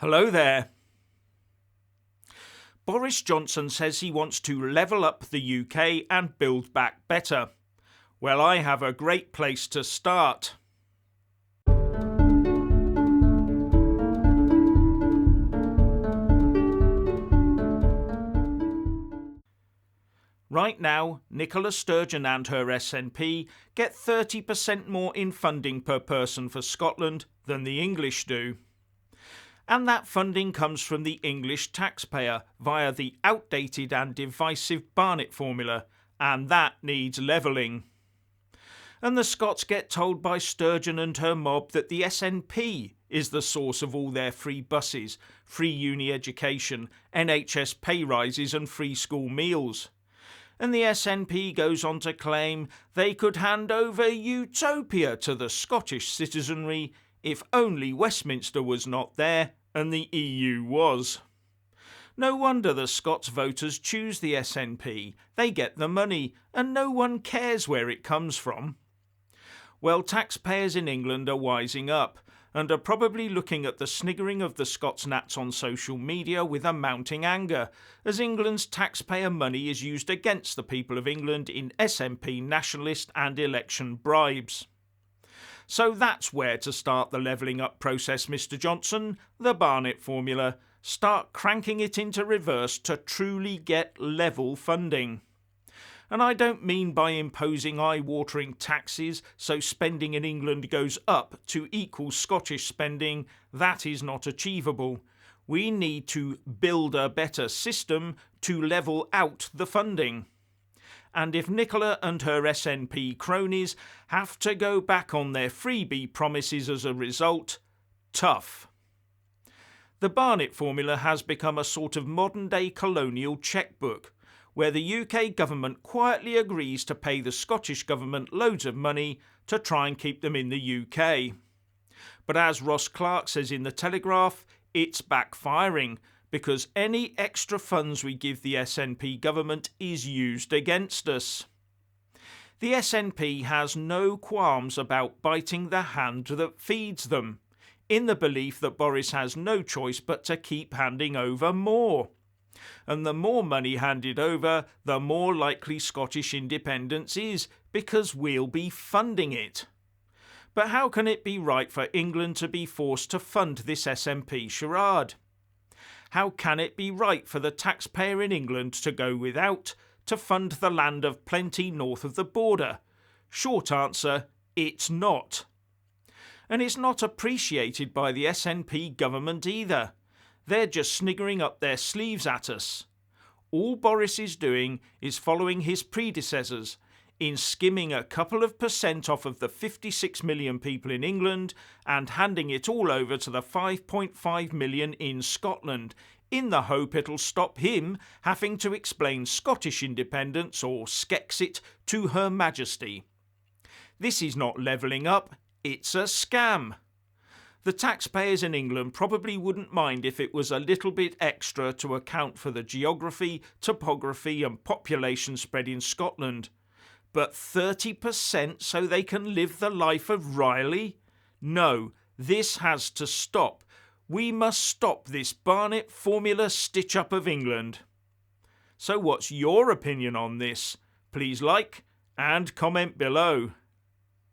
Hello there. Boris Johnson says he wants to level up the UK and build back better. Well, I have a great place to start. Right now, Nicola Sturgeon and her SNP get 30% more in funding per person for Scotland than the English do. And that funding comes from the English taxpayer via the outdated and divisive Barnett Formula, and that needs levelling. And the Scots get told by Sturgeon and her mob that the SNP is the source of all their free buses, free uni education, NHS pay rises and free school meals. And the SNP goes on to claim they could hand over utopia to the Scottish citizenry if only Westminster was not there and the EU was. No wonder the Scots voters choose the SNP. They get the money and no one cares where it comes from. Well, taxpayers in England are wising up and are probably looking at the sniggering of the Scots Nats on social media with a mounting anger, as England's taxpayer money is used against the people of England in SNP nationalist and election bribes. So that's where to start the levelling up process, Mr. Johnson, the Barnett Formula. Start cranking it into reverse to truly get level funding. And I don't mean by imposing eye-watering taxes so spending in England goes up to equal Scottish spending. That is not achievable. We need to build a better system to level out the funding. And if Nicola and her SNP cronies have to go back on their freebie promises as a result, tough. The Barnett Formula has become a sort of modern-day colonial chequebook, where the UK government quietly agrees to pay the Scottish government loads of money to try and keep them in the UK. But as Ross Clark says in The Telegraph, it's backfiring, because any extra funds we give the SNP government is used against us. The SNP has no qualms about biting the hand that feeds them, in the belief that Boris has no choice but to keep handing over more. And the more money handed over, the more likely Scottish independence is, because we'll be funding it. But how can it be right for England to be forced to fund this SNP charade? How can it be right for the taxpayer in England to go without, to fund the land of plenty north of the border? Short answer, it's not. And it's not appreciated by the SNP government either. They're just sniggering up their sleeves at us. All Boris is doing is following his predecessors in skimming a couple of % off of the 56 million people in England and handing it all over to the 5.5 million in Scotland, in the hope it'll stop him having to explain Scottish independence or Skexit to Her Majesty. This is not levelling up, it's a scam. The taxpayers in England probably wouldn't mind if it was a little bit extra to account for the geography, topography and population spread in Scotland. But 30% so they can live the life of Riley? No, this has to stop. We must stop this Barnett Formula stitch-up of England. So what's your opinion on this? Please like and comment below.